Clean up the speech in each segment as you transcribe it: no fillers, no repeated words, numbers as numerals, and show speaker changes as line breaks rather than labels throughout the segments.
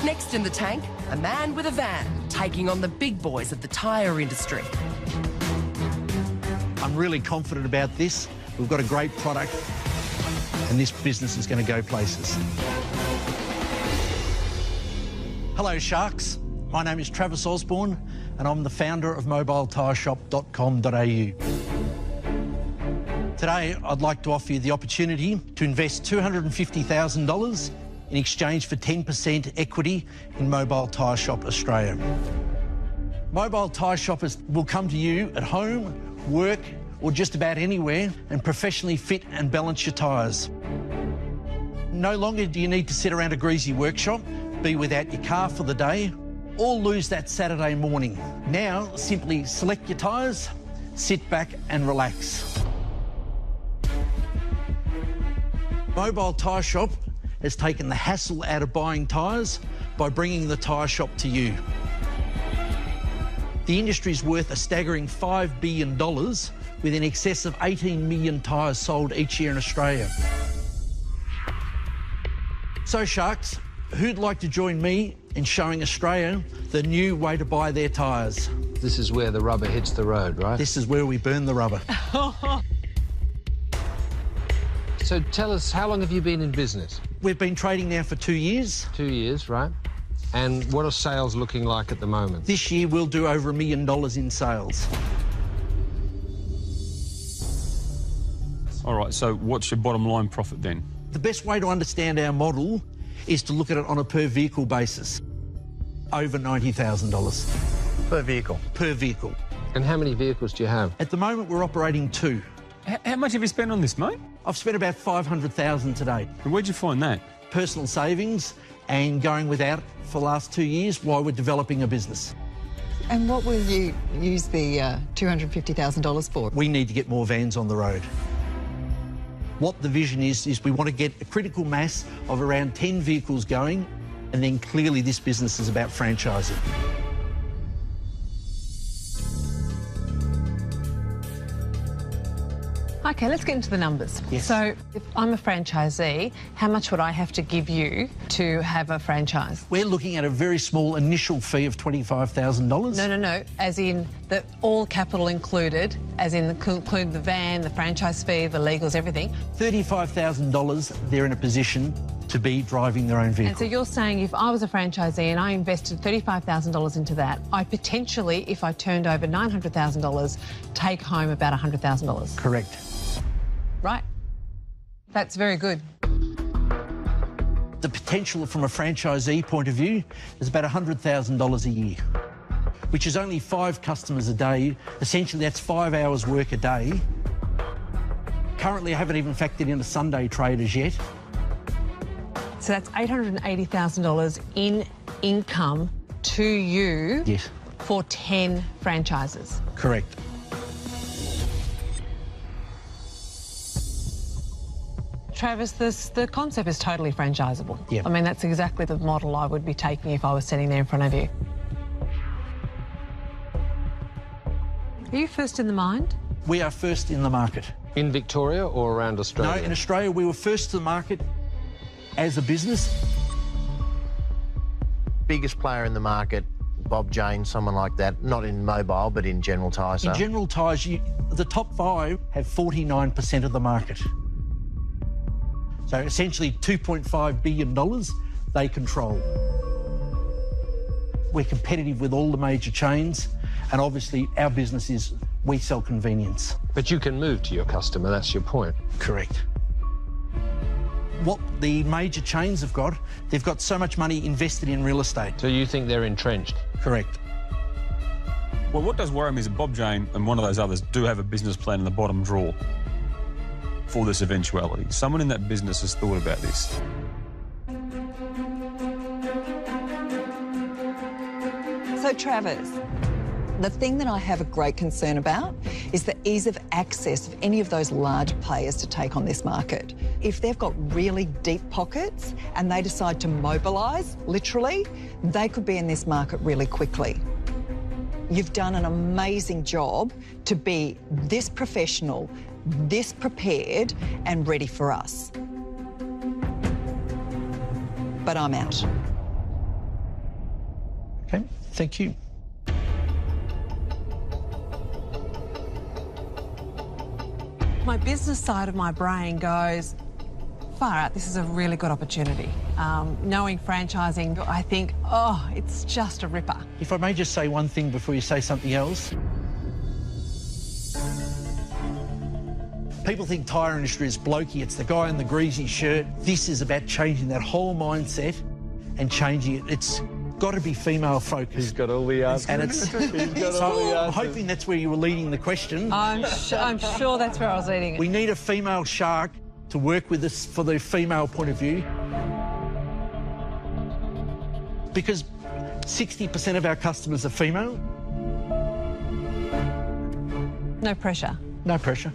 Next in the tank, a man with a van, taking on the big boys of the tyre industry.
I'm really confident about this. We've got a great product and this business is going to go places. Hello, Sharks. My name is Travis Osborne and I'm the founder of mobiletireshop.com.au. Today, I'd like to offer you the opportunity to invest $250,000 in exchange for 10% equity in Mobile Tyre Shop Australia. Mobile Tyre Shoppers will come to you at home, work, or just about anywhere and professionally fit and balance your tyres. No longer do you need to sit around a greasy workshop, be without your car for the day, or lose that Saturday morning. Now, simply select your tyres, sit back and relax. Mobile Tyre Shop has taken the hassle out of buying tyres by bringing the tyre shop to you. The industry is worth a staggering $5 billion with in excess of 18 million tyres sold each year in Australia. So, Sharks, who'd like to join me in showing Australia the new way to buy their tyres?
This is where the rubber hits the road, right?
This is where we burn the rubber.
So tell us, how long have you been in business?
We've been trading now for 2 years.
2 years, right? And what are sales looking like at the moment?
This year we'll do over $1 million in sales.
All right, so what's your bottom line profit then?
The best way to understand our model is to look at it on a per vehicle basis. Over $90,000.
Per vehicle?
Per vehicle.
And how many vehicles do you have?
At the moment we're operating 2.
How much have you spent on this, mate?
I've spent about $500,000 to date.
And where'd you find that?
Personal savings and going without for the last 2 years while we're developing a business.
And what will you use the $250,000 for?
We need to get more vans on the road. What the vision is we want to get a critical mass of around 10 vehicles going, and then clearly this business is about franchising.
OK, let's get into the numbers.
Yes.
So, if I'm a franchisee, how much would I have to give you to have a franchise?
We're looking at a very small initial fee of $25,000.
No. As in the all capital included, as in include the van, the franchise fee, the legals, everything.
$35,000, they're in a position to be driving their own vehicle.
And so you're saying if I was a franchisee and I invested $35,000 into that, I potentially, if I turned over $900,000, take home about $100,000?
Correct.
Right. That's very good.
The potential from a franchisee point of view is about $100,000 a year, which is only 5 customers a day. Essentially, that's 5 hours work a day. Currently, I haven't even factored in a Sunday trade as yet.
So that's $880,000 in income to you.
Yes.
For 10 franchises.
Correct.
Travis, the concept is totally franchisable.
Yeah.
I mean, that's exactly the model I would be taking if I was sitting there in front of you. Are you first in the mind?
We are first in the market.
In Victoria or around Australia?
No, in Australia we were first to the market as a business.
Biggest player in the market, Bob Jane, someone like that, not in mobile, but in general tyre sales.
In general tyres, the top 5 have 49% of the market. So essentially $2.5 billion they control. We're competitive with all the major chains, and obviously our business is we sell convenience.
But you can move to your customer, that's your point.
Correct. What the major chains have got, they've got so much money invested in real estate.
So you think they're entrenched?
Correct.
Well, what does worry me is that Bob Jane and one of those others do have a business plan in the bottom drawer for this eventuality. Someone in that business has thought about this.
So, Travis, the thing that I have a great concern about is the ease of access of any of those large players to take on this market. If they've got really deep pockets and they decide to mobilise, literally, they could be in this market really quickly. You've done an amazing job to be this professional, this prepared and ready for us. But I'm out.
Thank you.
My business side of my brain goes, far out, this is a really good opportunity. Knowing franchising, I think, oh, it's just a ripper.
If I may just say one thing before you say something else. People think tyre industry is blokey. It's the guy in the greasy shirt. This is about changing that whole mindset and changing it. It's got to be female focused.
He's got all the answers.
And it's, I'm hoping that's where you were leading the question.
I'm sure that's where I was leading it.
We need a female shark to work with us for the female point of view. Because 60% of our customers are female.
No pressure.
No pressure.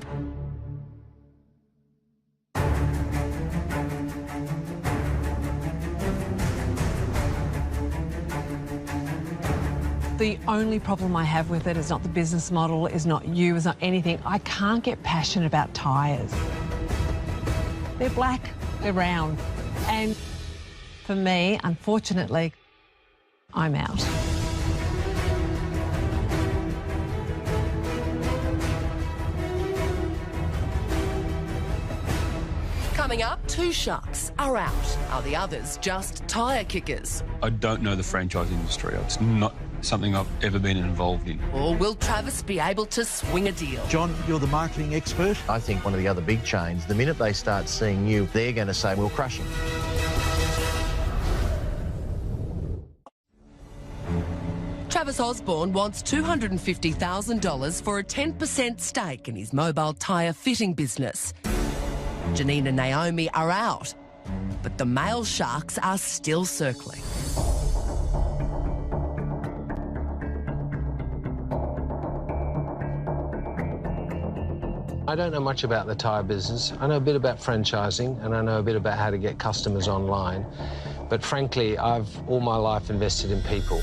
The only problem I have with it is not the business model, is not you, is not anything. I can't get passionate about tyres. They're black, they're round. And for me, unfortunately, I'm out.
Coming up, 2 sharks are out. Are the others just tyre kickers?
I don't know the franchise industry. It's not something I've ever been involved in.
Or will Travis be able to swing a deal?
John, you're the marketing expert.
I think one of the other big chains, the minute they start seeing you, they're going to say, we'll crush him.
Travis Osborne wants $250,000 for a 10% stake in his mobile tyre fitting business. Janine and Naomi are out, but the male sharks are still circling.
I don't know much about the tyre business. I know a bit about franchising and I know a bit about how to get customers online. But frankly, I've all my life invested in people.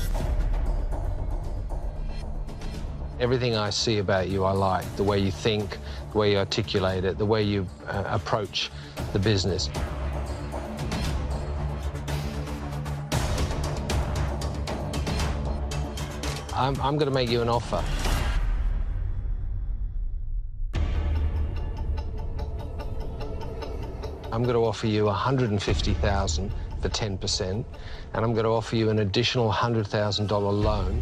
Everything I see about you I like, the way you think, the way you articulate it, the way you approach the business. I'm going to make you an offer. I'm going to offer you $150,000 for 10%, and I'm going to offer you an additional $100,000 loan,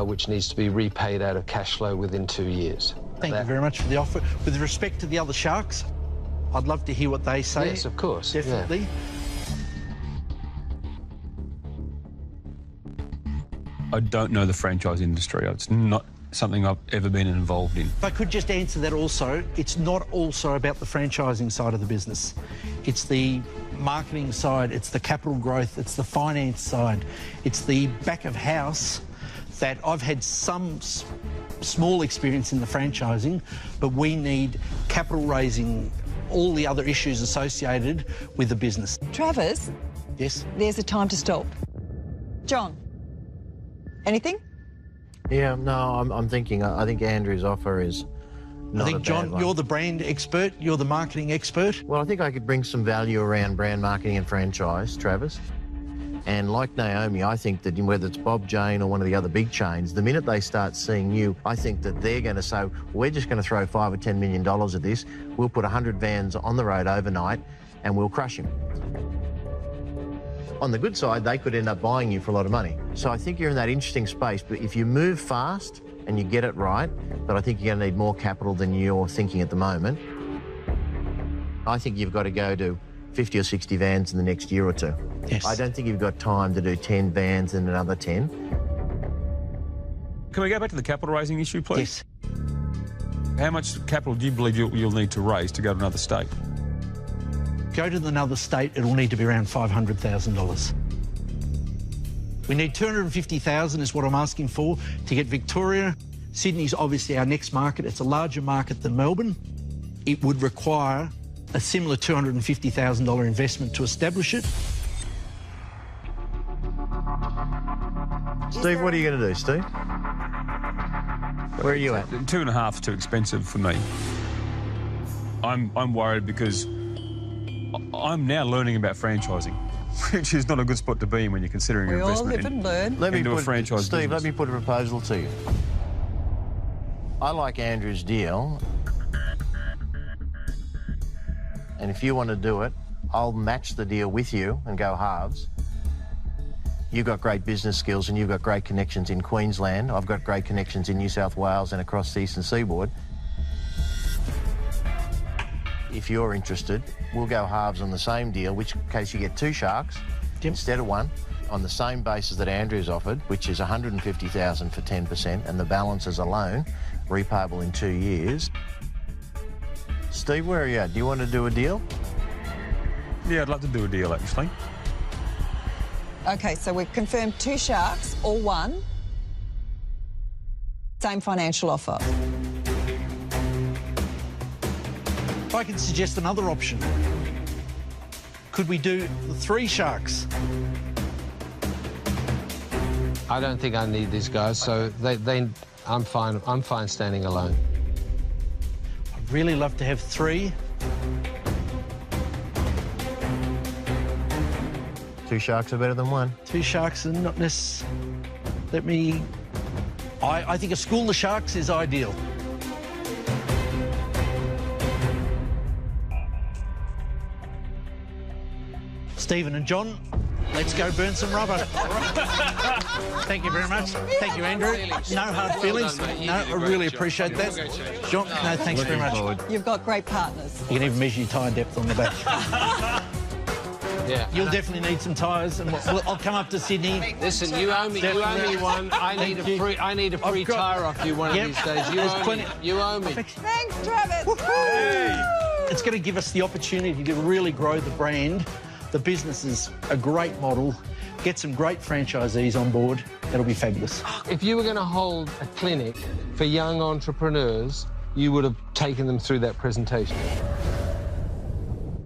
which needs to be repaid out of cash flow within 2 years.
Thank you very much for the offer. With respect to the other sharks, I'd love to hear what they say.
Yes, of course.
Definitely.
I don't know the franchise industry. It's not something I've ever been involved in.
If I could just answer that also, it's not also about the franchising side of the business. It's the marketing side, it's the capital growth, it's the finance side, it's the back of house that I've had some small experience in the franchising, but we need capital raising, all the other issues associated with the business.
Travis,
Yes?
there's a time to stop. John, anything?
Yeah, no, I'm thinking, I think Andrew's offer is not
I think,
a
John,
bad one.
you're the brand expert, you're the marketing expert.
Well, I think I could bring some value around brand marketing and franchise, Travis. And like Naomi, I think that whether it's Bob Jane or one of the other big chains, the minute they start seeing you, I think that they're going to say, we're just going to throw $5 or $10 million at this. We'll put 100 vans on the road overnight and we'll crush him. On the good side, they could end up buying you for a lot of money. So I think you're in that interesting space, but if you move fast and you get it right, but I think you're going to need more capital than you're thinking at the moment. I think you've got to go to 50 or 60 vans in the next year or two.
Yes.
I don't think you've got time to do 10 vans and another 10.
Can we go back to the capital raising issue, please?
Yes.
How much capital do you believe you'll need to raise to go to another state?
Go to another state, it'll need to be around $500,000. We need $250,000 is what I'm asking for to get Victoria. Sydney's obviously our next market. It's a larger market than Melbourne. It would require a similar $250,000 investment to establish it.
Steve, what are you going to do, Steve? Where are you at?
2.5 is too expensive for me. I'm worried because I'm now learning about franchising, which is not a good spot to be in when you're considering your
We all
investment
live and learn.
into a franchise
Steve,
business.
let me put a proposal to you. I like Andrew's deal. And if you want to do it, I'll match the deal with you and go halves. You've got great business skills and you've got great connections in Queensland. I've got great connections in New South Wales and across the eastern seaboard. If you're interested, we'll go halves on the same deal, which case you get 2 sharks instead of 1, on the same basis that Andrew's offered, which is $150,000 for 10%, and the balance is a loan, repayable in 2 years. Steve, where are you at? Do you want to do a deal?
Yeah, I'd love to do a deal, actually.
Okay, so we've confirmed 2 sharks or 1. Same financial offer.
If I can suggest another option, could we do 3 sharks?
I don't think I need these guys, so I'm fine. I'm fine standing alone.
I'd really love to have 3.
2 sharks are better than 1.
2 sharks and not necessarily... I think a school of sharks is ideal. Stephen and John, let's go burn some rubber. Thank you very much. Thank you, Andrew. No hard feelings. No, I really appreciate that. John, no, thanks very much.
You've got great partners.
You can even measure your tyre depth on the back.
Yeah.
You'll definitely need some tyres, and I'll come up to Sydney.
Listen, you owe me one. I need a free tyre off you one of these days. You owe me.
Thanks, Travis.
It's going to give us the opportunity to really grow the brand. The business is a great model. Get some great franchisees on board. That'll be fabulous.
If you were going to hold a clinic for young entrepreneurs, you would have taken them through that presentation.